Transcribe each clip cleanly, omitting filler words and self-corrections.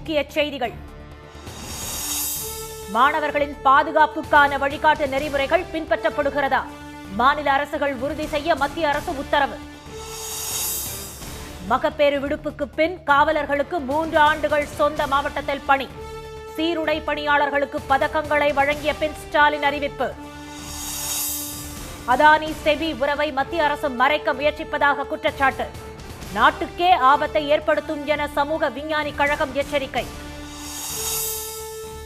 முக்கிய செய்திகள். மாணவர்களின் பாதுகாப்புக்கான வழிகாட்டு நெறிமுறைகள் பின்பற்றப்படுகிறதா? மாநில அரசுகள் உறுதி செய்ய மத்திய அரசு உத்தரவு. மகப்பேறு விடுப்புக்கு பின் காவலர்களுக்கு 3 ஆண்டுகள் சொந்த மாவட்டத்தில் பணி. சீருடை பணியாளர்களுக்கு பதக்கங்களை வழங்கிய பின் ஸ்டாலின் அறிவிப்பு. அதானி செபி உறவை மத்திய அரசு மறைக்க முயற்சிப்பதாக குற்றச்சாட்டு. நாட்டுக்கே ஆபத்தை ஏற்படுத்தும் என சமூக விஞ்ஞானி கழகம் எச்சரிக்கை.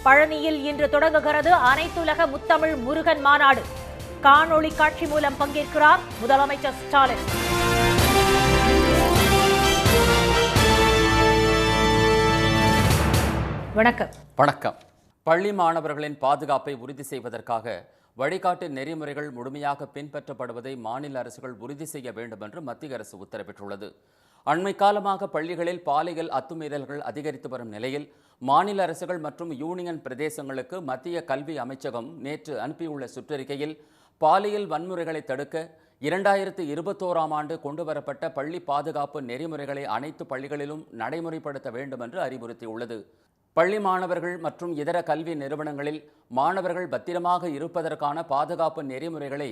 பழனியில் இன்று தொடங்குகிறது அனைத்துலக முத்தமிழ் முருகன் மாநாடு. காணொளி காட்சி மூலம் பங்கேற்கிறார் முதலமைச்சர் ஸ்டாலின். வணக்கம். வணக்கம். பள்ளி மாணவர்களின் பாதுகாப்பை உறுதி செய்வதற்காக வழிகாட்டு நெறிமுறைகள் முழுமையாக பின்பற்றப்படுவதை மாநில அரசுகள் உறுதி செய்ய வேண்டும் என்று மத்திய அரசு உத்தரவிட்டுள்ளது. அண்மை காலமாக பள்ளிகளில் பாலியல் அத்துமீறல்கள் அதிகரித்து வரும் நிலையில் மாநில அரசுகள் மற்றும் யூனியன் பிரதேசங்களுக்கு மத்திய கல்வி அமைச்சகம் நேற்று அனுப்பியுள்ள சுற்றறிக்கையில் பாலியல் வன்முறைகளை தடுக்க 2021ஆம் ஆண்டு கொண்டுவரப்பட்ட பள்ளி பாதுகாப்பு நெறிமுறைகளை அனைத்து பள்ளிகளிலும் நடைமுறைப்படுத்த வேண்டும் என்று அறிவுறுத்தியுள்ளது. பள்ளி மாணவர்கள் மற்றும் இதர கல்வி நிறுவனங்களில் மாணவர்கள் பத்திரமாக இருப்பதற்கான பாதுகாப்பு நெறிமுறைகளை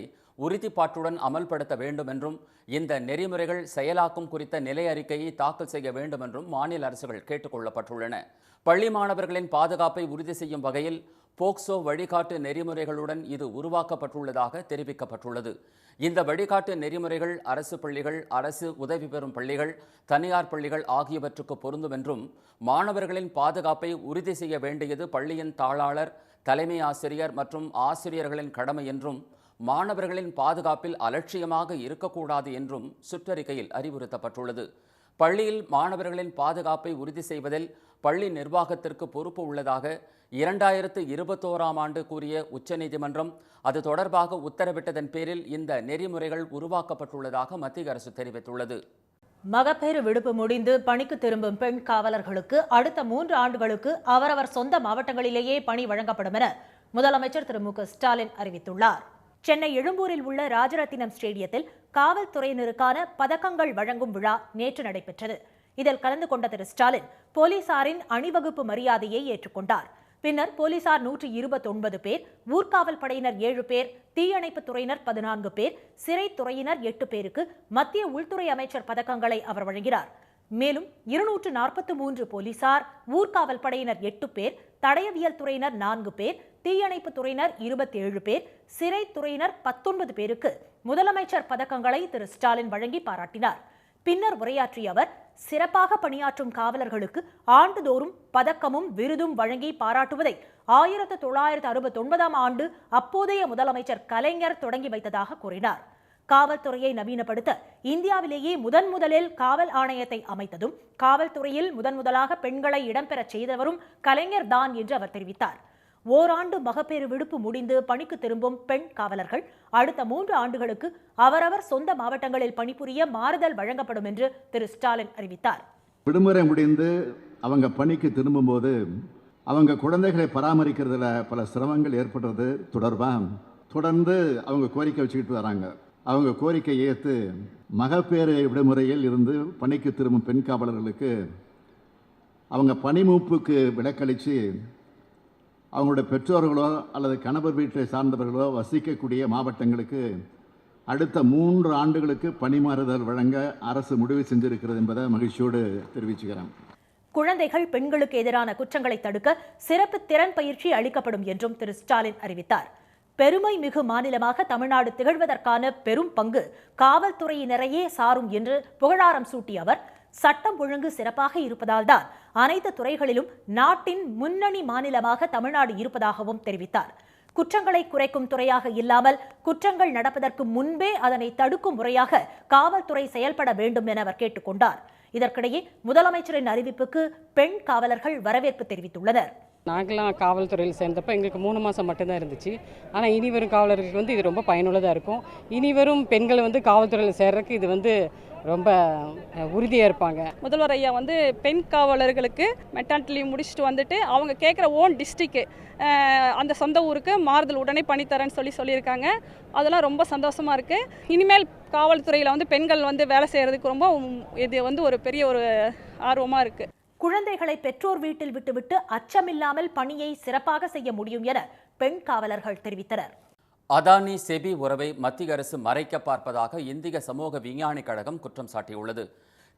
உறுதிப்பாட்டுடன் அமல்படுத்த வேண்டும் என்றும் இந்த நெறிமுறைகள் செயலாக்கும் குறித்த நிலை அறிக்கையை தாக்கல் செய்ய வேண்டும் என்றும் மாநில அரசுகள் கேட்டுக்கொள்ளப்பட்டுள்ளன. பள்ளி மாணவர்களின் பாதுகாப்பை உறுதி செய்யும் வகையில் போக்சோ வழிகாட்டு நெறிமுறைகளுடன் இது உருவாக்கப்பட்டுள்ளதாக தெரிவிக்கப்பட்டுள்ளது. இந்த வழிகாட்டு நெறிமுறைகள் அரசு பள்ளிகள், அரசு உதவி பெறும் பள்ளிகள், தனியார் பள்ளிகள் ஆகியவற்றுக்கு பொருந்தும் என்றும் மாணவர்களின் பாதுகாப்பை உறுதி செய்ய வேண்டியது பள்ளியின் தாளாளர், தலைமை ஆசிரியர் மற்றும் ஆசிரியர்களின் கடமை என்றும் மாணவர்களின் பாதுகாப்பில் அலட்சியமாக இருக்கக்கூடாது என்றும் சுற்றறிக்கையில் அறிவுறுத்தப்பட்டுள்ளது. பள்ளியில் மாணவர்களின் பாதுகாப்பை உறுதி செய்வதில் பள்ளி நிர்வாகத்திற்கு பொறுப்பு உள்ளதாக 2021ஆம் ஆண்டு கூறிய உச்சநீதிமன்றம் அது தொடர்பாக உத்தரவிட்டதன் பேரில் இந்த நெறிமுறைகள் உருவாக்கப்பட்டுள்ளதாக மத்திய அரசு தெரிவித்துள்ளது. மகப்பேறு விடுப்பு முடிந்து பணிக்கு திரும்பும் பெண் காவலர்களுக்கு அடுத்த 3 ஆண்டுகளுக்கு அவரவர் சொந்த மாவட்டங்களிலேயே பணி வழங்கப்படும் என முதலமைச்சர் திரு மு க ஸ்டாலின் அறிவித்துள்ளார். சென்னை எழும்பூரில் உள்ள ராஜரத்தினம் ஸ்டேடியத்தில் காவல்துறையினருக்கான பதக்கங்கள் வழங்கும் விழா நேற்று நடைபெற்றது. இதில் கலந்து கொண்ட திரு ஸ்டாலின் போலீசாரின் அணிவகுப்பு மரியாதையை ஏற்றுக்கொண்டார். பின்னர் போலீசார் 129 பேர், ஊர்காவல் படையினர் 7 பேர், தீயணைப்புத் துறையினர் 14 பேர், சிறைத்துறையினர் 8 பேருக்கு மத்திய உள்துறை அமைச்சர் பதக்கங்களை அவர் வழங்கினார். மேலும் 243 போலீசார், ஊர்காவல் படையினர் 8 பேர், தடயவியல் துறையினர் 4 பேர், தீயணைப்புத் துறையினர் 27 பேர், சிறைத்துறையினர் 19 பேருக்கு முதலமைச்சர் பதக்கங்களை திரு ஸ்டாலின் வழங்கி பாராட்டினார். பின்னர் உரையாற்றிய அவர், சிறப்பாக பணியாற்றும் காவலர்களுக்கு ஆண்டுதோறும் பதக்கமும் விருதும் வழங்கி பாராட்டுவதை 1969ஆம் ஆண்டு அப்போதைய முதலமைச்சர் கலைஞர் தொடங்கி வைத்ததாக கூறினார். காவல்துறையை நவீனப்படுத்த இந்தியாவிலேயே முதலில் காவல் ஆணையத்தை அமைத்ததும், காவல்துறையில் முதலாக பெண்களை இடம்பெறச் செய்தவரும் கலைஞர் தான் என்று அவர் தெரிவித்தார். ஓராண்டு மகப்பேறு விடுப்பு முடிந்து பணிக்கு திரும்பும் பெண் காவலர்கள் அடுத்த 3 ஆண்டுகளுக்கு அவரவர் சொந்த மாவட்டங்களில் பணிபுரிய மாறுதல் வழங்கப்படும் என்று திரு ஸ்டாலின் அறிவித்தார். விடுமுறை முடிந்து அவங்க பணிக்கு திரும்பும்போது அவங்க குழந்தைகளை பராமரிக்கிறதுல பல சிரமங்கள் ஏற்படுறது தொடர்ந்து அவங்க கோரிக்கை வச்சுக்கிட்டு வராங்க. அவங்க கோரிக்கை ஏற்று மகப்பேறு விடுமுறையில் இருந்து பணிக்கு திரும்பும் பெண் காவலர்களுக்கு அவங்க பணிமூப்புக்கு விலக்களித்து அவங்களுடைய பெற்றோர்களோ அல்லது கணவர் வீட்டை சார்ந்தவர்களோ வசிக்கக்கூடிய மாவட்டங்களுக்கு அடுத்த 3 ஆண்டுகளுக்கு பணிமாறுதல் வழங்க அரசு முடிவு செஞ்சிருக்கிறது என்பதை மகிழ்ச்சியோடு தெரிவிச்சுக்கிறேன். குழந்தைகள், பெண்களுக்கு எதிரான குற்றங்களை தடுக்க சிறப்பு திறன் பயிற்சி அளிக்கப்படும் என்றும் திரு ஸ்டாலின் அறிவித்தார். பெருமை மிகு மாநிலமாக தமிழ்நாடு திகழ்வதற்கான பெரும் பங்கு காவல்துறையினரையே சாரும் என்று புகழாரம் சூட்டிய அவர், சட்டம் ஒழுங்கு சிறப்பாக இருப்பதால் தான் அனைத்து துறைகளிலும் நாட்டின் முன்னணி மாநிலமாக தமிழ்நாடு இருப்பதாகவும் தெரிவித்தார். குற்றங்களை குறைக்கும் துறையாக இல்லாமல் குற்றங்கள் நடப்பதற்கு முன்பே அதனை தடுக்கும் முறையாக காவல்துறை செயல்பட வேண்டும் என அவர் கேட்டுக்கொண்டார். இதற்கிடையே முதலமைச்சரின் அறிவிப்புக்கு பெண் காவலர்கள் வரவேற்பு தெரிவித்துள்ளனர். நாங்களாம் காவல்துறையில் சேர்ந்தப்போ எங்களுக்கு 3 மாதம் மட்டும்தான் இருந்துச்சு. ஆனால் இனி வரும் காவலர்களுக்கு இது ரொம்ப பயனுள்ளதாக இருக்கும். இனி வரும் பெண்கள் காவல்துறையில் சேர்றதுக்கு இது ரொம்ப உறுதியாக இருப்பாங்க. முதல்வர் ஐயா பெண் காவலர்களுக்கு மெட்டர்னிட்டி லீவ் முடிச்சுட்டு வந்துட்டு அவங்க கேட்குற ஓன் டிஸ்ட்ரிக்ட் அந்த சொந்த ஊருக்கு மாறுதல் உடனே பண்ணித்தரேன்னு சொல்லியிருக்காங்க. அதெல்லாம் ரொம்ப சந்தோஷமாக இருக்குது. இனிமேல் காவல்துறையில் பெண்கள் வேலை செய்கிறதுக்கு ரொம்ப இது ஒரு பெரிய ஒரு ஆர்வமாக இருக்குது. குழந்தைகளை பெற்றோர் வீட்டில் விட்டுவிட்டு அச்சமில்லாமல் பணியை சிறப்பாக செய்ய முடியும் என பெண் காவலர்கள் தெரிவித்தனர். அதானி செபி உறவை மத்திய அரசு மறைக்க பார்ப்பதாக இந்திய சமூக விஞ்ஞானி கழகம் குற்றம் சாட்டியுள்ளது.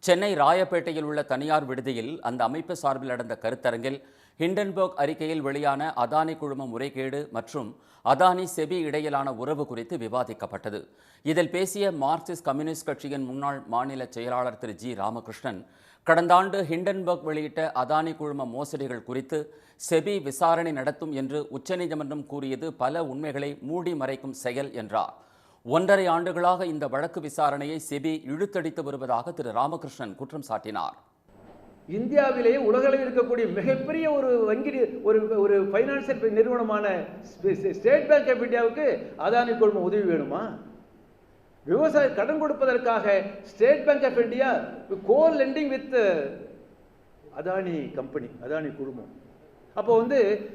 சென்னை ராயப்பேட்டையில் உள்ள தனியார் விடுதியில் அந்த அமைப்பு சார்பில் நடந்த கருத்தரங்கில் ஹிண்டன்பர்க் அறிக்கையில் வெளியான அதானி குழும முறைகேடு மற்றும் அதானி செபி இடையிலான உறவு குறித்து விவாதிக்கப்பட்டது. இதில் பேசிய மார்க்சிஸ்ட் கம்யூனிஸ்ட் கட்சியின் முன்னாள் மாநில செயலாளர் திரு ஜி ராமகிருஷ்ணன், கடந்த ஆண்டு ஹிண்டன்பர்க் வெளியிட்ட அதானி குழும மோசடிகள் குறித்து செபி விசாரணை நடத்தும் என்று உச்சநீதிமன்றம் கூறியது பல உண்மைகளை மூடி மறைக்கும் செயல் என்றார். 1.5 ஆண்டுகளாக இந்த வழக்கு விசாரணையை செபி இழுத்தடித்து வருவதாக திரு ராமகிருஷ்ணன் குற்றம் சாட்டினார். இந்தியாவிலேயே உலகளவில் இருக்கக்கூடிய மிகப்பெரிய ஒரு வங்கி ஒரு ஃபைனான்சியல் நிறுவனமான ஸ்டேட் பேங்க் ஆஃப் இந்தியாவுக்கு அதானி குழுமம் உதவி வேணுமா? விவசாய கடன் கொடுப்பதற்காக State Bank of India co lending with Adani company, Adani குழுமம். அப்போ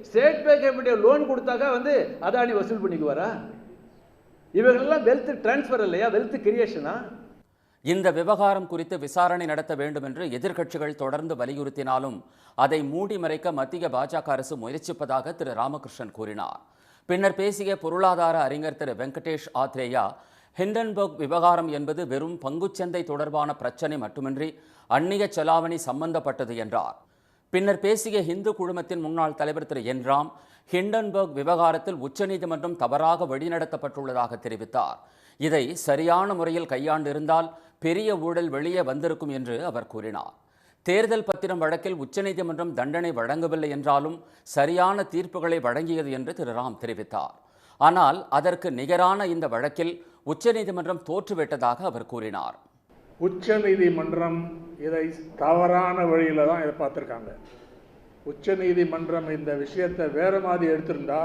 State Bank of India loan கொடுத்தாக்க அதானி வசூல் பண்ணிக்குவாரா? இவர்களெல்லாம் வெல்த் டிரான்ஸ்ஃபர் இல்லையா, வெல்த் கிரியேஷனா? இந்த விவகாரம் குறித்து விசாரணை நடத்த வேண்டும் என்று எதிர்க்கட்சிகள் தொடர்ந்து வலியுறுத்தினாலும் அதை மூடி மறைக்க மத்திய பாஜக அரசு முயற்சிப்பதாக திரு ராமகிருஷ்ணன் கூறினார். பின்னர் பேசிய பொருளாதார அறிஞர் திரு வெங்கடேஷ் ஆத்ரேயா, ஹிண்டன்பர்க் விவகாரம் என்பது வெறும் பங்குச்சந்தை தொடர்பான பிரச்சனை மட்டுமின்றி அந்நிய செலாவணி சம்பந்தப்பட்டது என்றார். பின்னர் பேசிய இந்து குழுமத்தின் முன்னாள் தலைவர் திரு என் ராம், ஹிண்டன்பர்க் விவகாரத்தில் உச்சநீதிமன்றம் தவறாக வழிநடத்தப்பட்டுள்ளதாக தெரிவித்தார். இதை சரியான முறையில் கையாண்டிருந்தால் பெரிய ஊழல் வெளியே வந்திருக்கும் என்று அவர் கூறினார். தேர்தல் பத்திரம் வழக்கில் உச்சநீதிமன்றம் தண்டனை வழங்கவில்லை என்றாலும் சரியான தீர்ப்புகளை வழங்கியது என்று திரு ராம் தெரிவித்தார். ஆனால் அதற்கு நிகரான இந்த வழக்கில் உச்சநீதிமன்றம் தோற்றுவிட்டதாக அவர் கூறினார். உச்சநீதிமன்றம் இதை தவறான வழியில தான் இதை பார்த்துருக்காங்க. உச்சநீதிமன்றம் இந்த விஷயத்தை வேற மாதிரி எடுத்திருந்தா,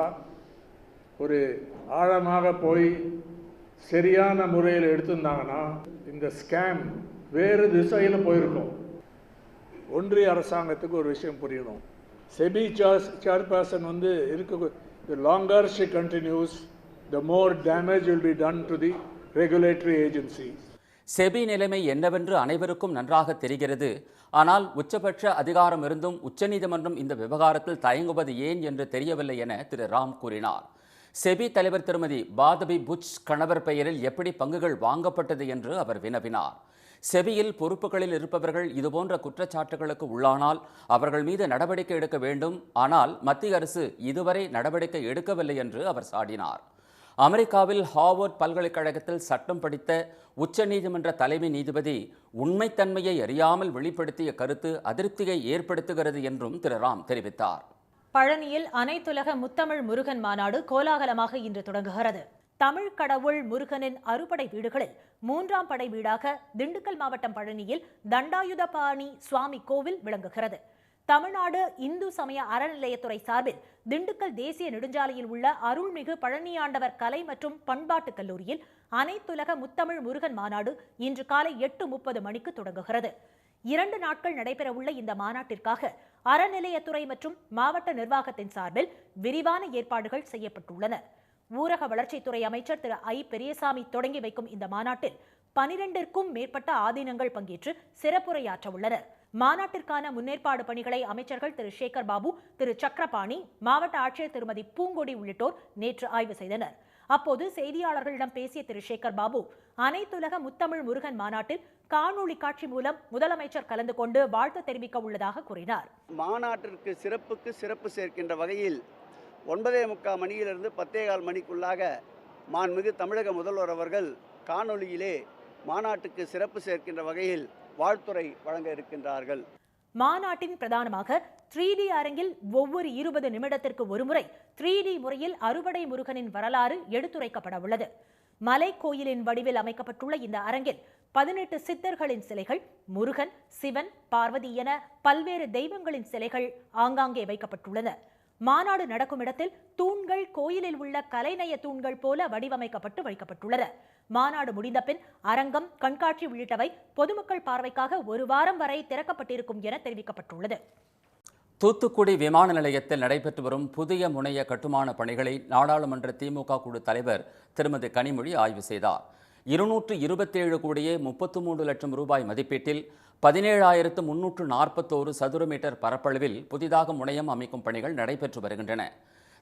ஒரு ஆழமாக போய் சரியான முறையில் எடுத்திருந்தாங்கன்னா இந்த ஸ்கேம் வேறு திசையில் போயிருக்கும். ஒன்றிய அரசாங்கத்துக்கு ஒரு விஷயம் புரியணும். செபி சேர்பர்சன் இருக்க, the longer she continues, the more damage will be done to the regulatory agencies. SEBI நிலைமை என்னவென்று அனைவருக்கும் நன்றாக தெரிகிறது. ஆனால் உச்சபட்ச அதிகாரம் இருந்தும் உச்சநீதிமன்றம் இந்த விவகாரத்தில் தயங்குவது ஏன் என்று தெரியவில்லை என திரு ராம் கூறினார். செபி தலைவர் திருமதி பாதபி புட்ச் கணவர் பெயரில் எப்படி பங்குகள் வாங்கப்பட்டது என்று அவர் வினவினார். செபியில் பொறுப்புகளில் இருப்பவர்கள் இதுபோன்ற குற்றச்சாட்டுகளுக்கு உள்ளானால் அவர்கள் மீது நடவடிக்கை எடுக்க வேண்டும். ஆனால் மத்திய அரசு இதுவரை நடவடிக்கை எடுக்கவில்லை என்று அவர் சாடினார். அமெரிக்காவில் ஹார்வர்ட் பல்கலைக்கழகத்தில் சட்டம் படித்த உச்சநீதிமன்ற தலைமை நீதிபதி உண்மைத்தன்மையை அறியாமல் வெளிப்படுத்திய கருத்து அதிருப்தியை ஏற்படுத்துகிறது என்றும் திரு ராம் தெரிவித்தார். பழனியில் அனைத்துலக முத்தமிழ் முருகன் மாநாடு கோலாகலமாக இன்று தொடங்குகிறது. தமிழ் கடவுள் முருகனின் அறுபடை வீடுகளில் 3ஆம் படை வீடாக திண்டுக்கல் மாவட்டம் பழனியில் தண்டாயுதபாணி சுவாமி கோவில் விளங்குகிறது. தமிழ்நாடு இந்து சமய அறநிலையத்துறை சார்பில் திண்டுக்கல் தேசிய நெடுஞ்சாலையில் உள்ள அருள்மிகு பழனியாண்டவர் கலை மற்றும் பண்பாட்டுக் கல்லூரியில் அனைத்துலக முத்தமிழ் முருகன் மாநாடு இன்று காலை 8:30 மணிக்கு தொடங்குகிறது. 2 நாட்கள் நடைபெறவுள்ள இந்த மாநாட்டிற்காக அறநிலையத்துறை மற்றும் மாவட்ட நிர்வாகத்தின் சார்பில் விரிவான ஏற்பாடுகள் செய்யப்பட்டுள்ளன. ஊரக வளர்ச்சித்துறை அமைச்சர் திரு ஐ பெரியசாமி தொடங்கி வைக்கும் இந்த மாநாட்டில் 12ற்கும் மேற்பட்ட ஆதீனங்கள் பங்கேற்று சிறப்புரையாற்ற உள்ளனர். மாநாட்டிற்கான முன்னேற்பாடு பணிகளை அமைச்சர்கள் திரு சேகர் பாபு, திரு சக்கரபாணி, மாவட்ட ஆட்சியர் திருமதி பூங்கொடி உள்ளிட்டோர் நேற்று ஆய்வு செய்தனர். அப்போது செய்தியாளர்களிடம் பேசிய திரு சேகர் பாபு, அனைத்துலக முத்தமிழ் முருகன் மாநாட்டில் காணொளி காட்சி மூலம் முதலமைச்சர் கலந்து கொண்டு வாழ்த்து தெரிவிக்க உள்ளதாக கூறினார். மாநாட்டிற்கு சிறப்பு சேர்க்கின்ற வகையில் 9:45 மணியிலிருந்து 10:15 மணிக்குள்ளாக மாண்புமிகு தமிழக முதல்வர் அவர்கள் காணொளியிலே மாநாட்டுக்கு சிறப்பு சேர்க்கின்ற வகையில் வாழ்த்துரை வழங்க இருக்கின்றார்கள். மாநாட்டின் பிரதானமாக 3D அரங்கில் ஒவ்வொரு 20 நிமிடத்திற்கு ஒருமுறை 3D முறையில் அறுபடை முருகனின் வரலாறு எடுத்துரைக்கப்பட உள்ளது. மலை கோயிலின் வடிவில் அமைக்கப்பட்டுள்ள இந்த அரங்கில் 18 சித்தர்களின் சிலைகள், முருகன், சிவன், பார்வதி என பல்வேறு தெய்வங்களின் சிலைகள் ஆங்காங்கே வைக்கப்பட்டுள்ளன. மாநாடு நடக்கும் இடத்தில் தூண்கள் கோயிலில் உள்ள கலைநய தூண்கள் போல வடிவமைக்கப்பட்டு வைக்கப்பட்டுள்ளன. மாநாடு முடிந்த பின் அரங்கம், கண்காட்சி உள்ளிட்டவை பொதுமக்கள் பார்வைக்காக 1 வாரம் வரை திறக்கப்பட்டிருக்கும் என தெரிவிக்கப்பட்டுள்ளது. தூத்துக்குடி விமான நிலையத்தில் நடைபெற்று வரும் புதிய முனைய கட்டுமான பணிகளை நாடாளுமன்ற திமுக குழு தலைவர் திருமதி கனிமொழி ஆய்வு செய்தார். 227 கோடியே 33 லட்சம் ரூபாய் மதிப்பீட்டில் 17,341 சதுர மீட்டர் பரப்பளவில் புதிதாக முனையம் அமைக்கும் பணிகள் நடைபெற்று வருகின்றன.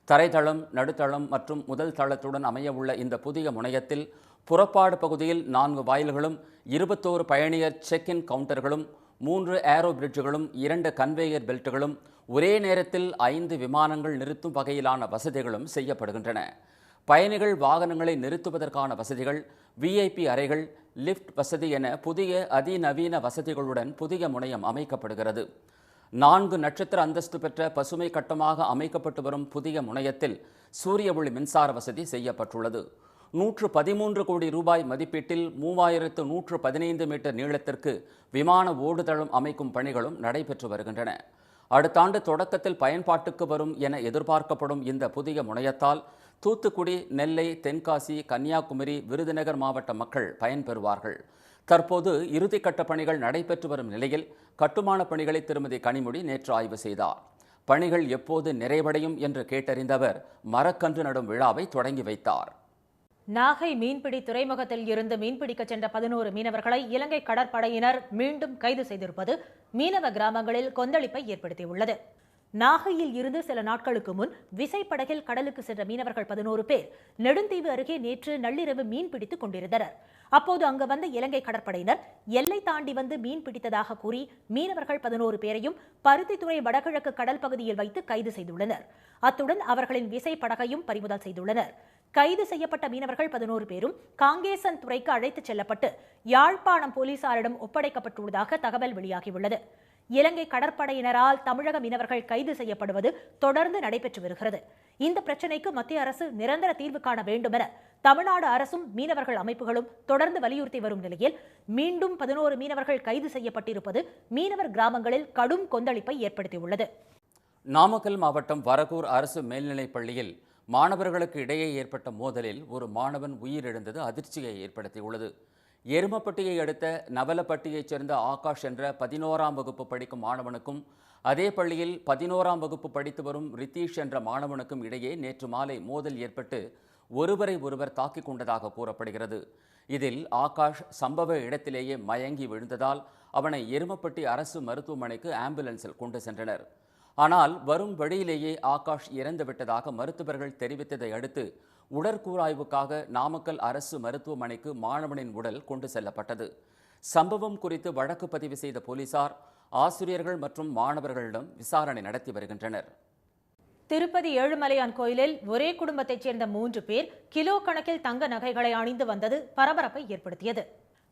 தரைத்தளம், நடுத்தளம் மற்றும் முதல் தளத்துடன் அமையவுள்ள இந்த புதிய முனையத்தில் புறப்பாடு பகுதியில் 4 வாயில்களும், 21 பயணியர் செக்-இன் கவுண்டர்களும், 3 ஏரோ பிரிட்ஜுகளும், 2 கன்வேயர் பெல்ட்டுகளும், ஒரே நேரத்தில் 5 விமானங்கள் நிறுத்தும் வகையிலான வசதிகளும் செய்யப்படுகின்றன. பயணிகள் வாகனங்களை நிறுத்துவதற்கான வசதிகள், விஐபி அறைகள், லிஃப்ட் வசதி என புதிய அதிநவீன வசதிகளுடன் புதிய முனையம் அமைக்கப்படுகிறது. 4 நட்சத்திர அந்தஸ்து பெற்ற பசுமை கட்டமாக அமைக்கப்பட்டு வரும் புதிய முனையத்தில் சூரிய ஒளி மின்சார வசதி செய்யப்பட்டுள்ளது. 113 கோடி ரூபாய் மதிப்பீட்டில் 3115 மீட்டர் நீளத்திற்கு விமான ஓடுதளம் அமைக்கும் பணிகளும் நடைபெற்று வருகின்றன. அடுத்த ஆண்டு தொடக்கத்தில் பயன்பாட்டுக்கு வரும் என எதிர்பார்க்கப்படும் இந்த புதிய முனையத்தால் தூத்துக்குடி, நெல்லை, தென்காசி, கன்னியாகுமரி, விருதுநகர் மாவட்ட மக்கள் பயன்பெறுவார்கள். தற்போது இறுதிக்கட்ட பணிகள் நடைபெற்று வரும் நிலையில் கட்டுமான பணிகளை திருமதி கனிமொழி நேற்று ஆய்வு செய்தார். பணிகள் எப்போது நிறைவடையும் என்று கேட்டறிந்தவர் மரக்கன்று நடும் விழாவை தொடங்கி வைத்தார். நாகை மீன்பிடி துறைமுகத்தில் இருந்து மீன்பிடிக்க சென்ற 11 மீனவர்களை இலங்கை கடற்படையினர் மீண்டும் கைது செய்திருப்பது மீனவ கிராமங்களில் கொந்தளிப்பை ஏற்படுத்தியுள்ளது. நாகையில் இருந்து சில நாட்களுக்கு முன் விசைப்படகில் கடலுக்கு சென்ற மீனவர்கள் 11 பேர் நெடுந்தீவு அருகே நேற்று நள்ளிரவு மீன் பிடித்துக் கொண்டிருந்தனர். அப்போது அங்கு வந்த இலங்கை கடற்படையினர் எல்லை தாண்டி வந்து மீன் பிடித்ததாக கூறி மீனவர்கள் 11 பேரையும் பருத்தித்துறை வடகிழக்கு கடல் பகுதியில் வைத்து கைது செய்துள்ளனர். அத்துடன் அவர்களின் விசைப்படகையும் பறிமுதல் செய்துள்ளனர். கைது செய்யப்பட்ட மீனவர்கள் 11 பேரும் காங்கேசன் துறைக்கு அழைத்துச் செல்லப்பட்டு யாழ்ப்பாணம் போலீசாரிடம் ஒப்படைக்கப்பட்டுள்ளதாக தகவல் வெளியாகியுள்ளது. இலங்கை கடற்படையினரால் தமிழக மீனவர்கள் கைது செய்யப்படுவது தொடர்ந்து நடைபெற்று வருகிறது. இந்த பிரச்சினைக்கு மத்திய அரசு நிரந்தர தீர்வு காண வேண்டும் என தமிழ்நாடு அரசும் மீனவர்கள் அமைப்புகளும் தொடர்ந்து வலியுறுத்தி வரும் நிலையில் மீண்டும் 11 மீனவர்கள் கைது செய்யப்பட்டிருப்பது மீனவர் கிராமங்களில் கடும் கொந்தளிப்பை ஏற்படுத்தியுள்ளது. நாமக்கல் மாவட்டம் வரகூர் அரசு மேல்நிலைப் பள்ளியில் மாணவர்களுக்கு இடையே ஏற்பட்ட மோதலில் ஒரு மாணவன் உயிரிழந்தது அதிர்ச்சியை ஏற்படுத்தியுள்ளது. எருமப்பட்டியை அடுத்த நவலப்பட்டியைச் சேர்ந்த ஆகாஷ் என்ற 11ஆம் வகுப்பு படிக்கும் மாணவனுக்கும் அதே பள்ளியில் 11ஆம் வகுப்பு படித்து வரும் ரித்தீஷ் என்ற மாணவனுக்கும் இடையே நேற்று மாலை மோதல் ஏற்பட்டு ஒருவரை ஒருவர் தாக்கிக் கொண்டதாக கூறப்படுகிறது. இதில் ஆகாஷ் சம்பவ இடத்திலேயே மயங்கி விழுந்ததால் அவனை எருமப்பட்டி அரசு மருத்துவமனைக்கு ஆம்புலன்ஸில் கொண்டு சென்றனர். ஆனால் வரும் வழியிலேயே ஆகாஷ் இறந்துவிட்டதாக மருத்துவர்கள் தெரிவித்ததை அடுத்து உடற்கூராய்வுக்காக நாமக்கல் அரசு மருத்துவமனைக்கு மாணவனின் உடல் கொண்டு செல்லப்பட்டது. சம்பவம் குறித்து வழக்கு பதிவு செய்த போலீசார் ஆசிரியர்கள் மற்றும் மாணவர்களிடம் விசாரணை நடத்தி வருகின்றனர். திருப்பதி ஏழுமலையான் கோயிலில் ஒரே குடும்பத்தைச் சேர்ந்த 3 பேர் கிலோ கணக்கில் தங்க நகைகளை அணிந்து வந்தது பரபரப்பை ஏற்படுத்தியது.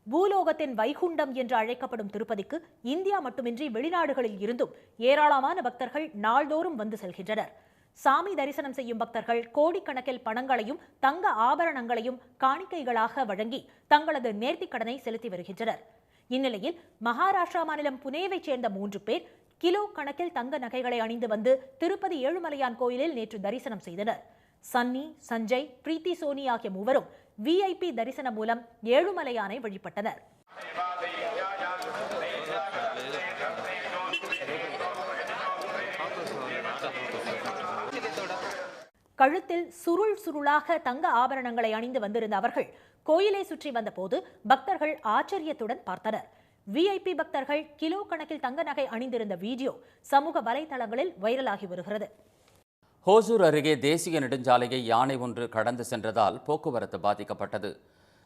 பூலோகத்தின் வைகுண்டம் என்று அழைக்கப்படும் திருப்பதிக்கு இந்தியா மட்டுமின்றி வெளிநாடுகளில் இருந்தும் ஏராளமான பக்தர்கள் நாள்தோறும் வந்து செல்கின்றனர். சாமி தரிசனம் செய்யும் பக்தர்கள் கோடிக்கணக்கில் பணங்களையும் தங்க ஆபரணங்களையும் காணிக்கைகளாக வழங்கி தங்களது நேர்த்திக் கடனை செலுத்தி வருகின்றனர். இந்நிலையில் மகாராஷ்டிரா மாநிலம் புனேவைச் சேர்ந்த 3 பேர் கிலோ கணக்கில் தங்க நகைகளை அணிந்து வந்து திருப்பதி ஏழுமலையான் கோயிலில் நேற்று தரிசனம் செய்தனர். சன்னி, சஞ்சய், பிரீத்தி சோனி ஆகிய மூவரும் விஐபி தரிசனம் மூலம் ஏழுமலையானை வழிபட்டனர். கழுத்தில் சுருள் சுருளாக தங்க ஆபரணங்களை அணிந்து வந்திருந்த அவர்கள் கோயிலை சுற்றி வந்தபோது பக்தர்கள் ஆச்சரியத்துடன் பார்த்தனர். விஐபி பக்தர்கள் கிலோ கணக்கில் தங்க நகை அணிந்திருந்த வீடியோ சமூக வலைதளங்களில் வைரலாகி வருகிறது. ஹோசூர் அருகே தேசிய நெடுஞ்சாலையை யானை ஒன்று கடந்து சென்றதால் போக்குவரத்து பாதிக்கப்பட்டது.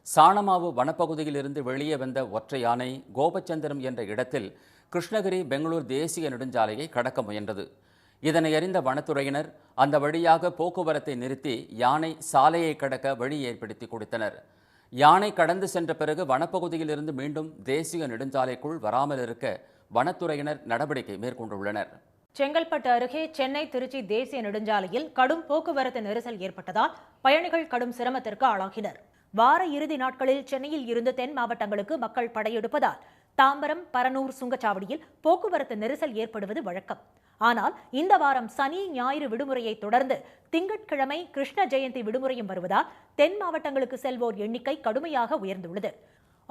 சாணமாவு வனப்பகுதியில் இருந்து வெளியே வந்த ஒற்றை யானை கோபச்சந்திரம் என்ற இடத்தில் கிருஷ்ணகிரி பெங்களூர் தேசிய நெடுஞ்சாலையை கடக்க முயன்றது. இதனை அறிந்த வனத்துறையினர் அந்த வழியாக போக்குவரத்தை நிறுத்தி யானை சாலையை கடக்க வழி ஏற்படுத்தி கொடுத்தனர். யானை கடந்து சென்ற பிறகு வனப்பகுதியில் இருந்து மீண்டும் தேசிய நெடுஞ்சாலைக்குள் வராமல் இருக்க வனத்துறையினர் நடவடிக்கை மேற்கொண்டுள்ளனர். செங்கல்பட்டு அருகே சென்னை திருச்சி தேசிய நெடுஞ்சாலையில் கடும் போக்குவரத்து நெரிசல் ஏற்பட்டதால் பயணிகள் கடும் சிரமத்திற்கு ஆளாகினர். வார இறுதி நாட்களில் சென்னையில் இருந்து தென் மாவட்டங்களுக்கு மக்கள் படையெடுப்பதால் தாம்பரம், பரனூர் சுங்கச்சாவடியில் போக்குவரத்து நெரிசல் ஏற்படுவது வழக்கம். ஆனால் இந்த வாரம் சனி, ஞாயிறு விடுமுறையை தொடர்ந்து திங்கட்கிழமை கிருஷ்ண ஜெயந்தி விடுமுறையும் வருவதால் தென் மாவட்டங்களுக்கு செல்வோர் எண்ணிக்கை கடுமையாக உயர்ந்துள்ளது.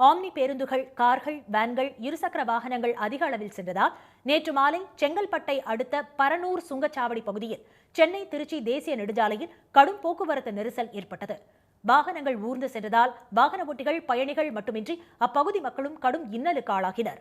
ஆம்னி பேருந்துகள், கார்கள், வேன்கள், இருசக்கர வாகனங்கள் அதிக அளவில் சென்றதால் நேற்று மாலை செங்கல்பட்டை அடுத்த பரனூர் சுங்கச்சாவடி பகுதியில் சென்னை திருச்சி தேசிய நெடுஞ்சாலையில் கடும் போக்குவரத்து நெரிசல் ஏற்பட்டது. வாகனங்கள் ஊர்ந்து சென்றதால் வாகன ஓட்டிகள், பயணிகள் மட்டுமின்றி அப்பகுதி மக்களும் கடும் இன்னலுக்கு ஆளாகினர்.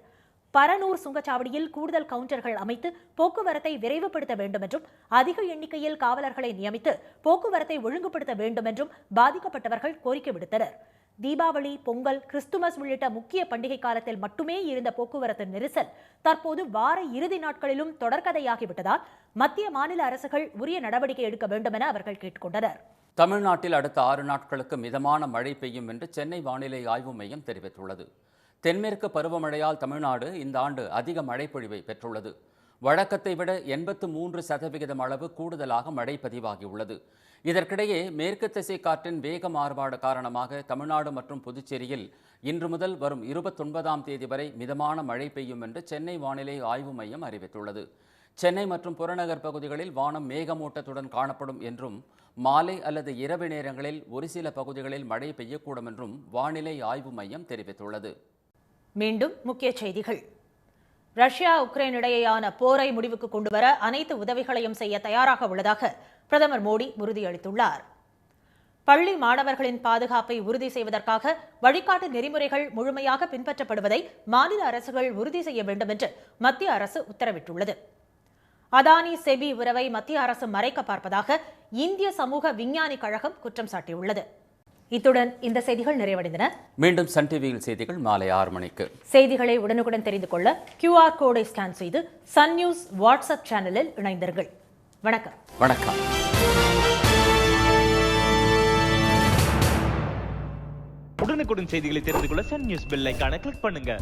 பரனூர் சுங்கச்சாவடியில் கூடுதல் கவுண்டர்கள் அமைத்து போக்குவரத்தை விரைவுபடுத்த வேண்டும் என்றும், அதிக எண்ணிக்கையில் காவலர்களை நியமித்து போக்குவரத்தை ஒழுங்குபடுத்த வேண்டும் என்றும் பாதிக்கப்பட்டவர்கள் கோரிக்கை விடுத்தனர். தீபாவளி, பொங்கல், கிறிஸ்துமஸ் உள்ளிட்ட முக்கிய பண்டிகை காலத்தில் மட்டுமே இருந்த போக்குவரத்து நெரிசல் தற்போது வார இறுதி நாட்களிலும் தொடர்கதையாகிவிட்டதால் மத்திய, மாநில அரசுகள் உரிய நடவடிக்கை எடுக்க வேண்டும் என அவர்கள் கேட்டுக்கொண்டனர். தமிழ்நாட்டில் அடுத்த 6 நாட்களுக்கு மிதமான மழை பெய்யும் என்று சென்னை வானிலை ஆய்வு மையம் தெரிவித்துள்ளது. தென்மேற்கு பருவமழையால் தமிழ்நாடு இந்த ஆண்டு அதிக மழைப்பொழிவை பெற்றுள்ளது. வழக்கத்தை விட 83% அளவு கூடுதலாக மழை பதிவாகியுள்ளது. இதற்கிடையே மேற்கு திசை காற்றின் வேக மாறுபாடு காரணமாக தமிழ்நாடு மற்றும் புதுச்சேரியில் இன்று முதல் வரும் 29ஆம் தேதி வரை மிதமான மழை பெய்யும் என்று சென்னை வானிலை ஆய்வு மையம் அறிவித்துள்ளது. சென்னை மற்றும் புறநகர் பகுதிகளில் வானம் மேகமூட்டத்துடன் காணப்படும் என்றும், மாலை அல்லது இரவு நேரங்களில் ஒரு சில பகுதிகளில் மழை பெய்யக்கூடும் என்றும் வானிலை ஆய்வு மையம் தெரிவித்துள்ளது. மீண்டும் முக்கிய செய்திகள். ரஷ்யா, உக்ரைன் இடையேயான போரை முடிவுக்கு கொண்டுவர அனைத்து உதவிகளையும் செய்ய தயாராக உள்ளதாக பிரதமர் மோடி உறுதியளித்துள்ளார். பள்ளி மாணவர்களின் பாதுகாப்பை உறுதி செய்வதற்காக வழிகாட்டு நெறிமுறைகள் முழுமையாக பின்பற்றப்படுவதை மாநில அரசுகள் உறுதி செய்ய வேண்டும் என்று மத்திய அரசு உத்தரவிட்டுள்ளது. அதானி, செபி உறவை மத்திய அரசு மறைக்க பார்ப்பதாக இந்திய சமூக விஞ்ஞானி கழகம் குற்றம் சாட்டியுள்ளது. இத்துடன் இந்த செய்திகள் நிறைவடைந்தன. மீண்டும் சன் டிவியில் செய்திகள் மாலை 6 மணிக்கு. செய்திகளை உடனுக்குடன் தெரிந்து கொள்ள QR கோடை ஸ்கேன் செய்து சன் நியூஸ் வாட்ஸ்அப் சேனலில் இணைந்தீர்கள். வணக்கம். வணக்கம். உடனுக்குடன் செய்திகளை தெரிந்து கொள்ள சன் நியூஸ் பெல் ஐகானை கிளிக் பண்ணுங்க.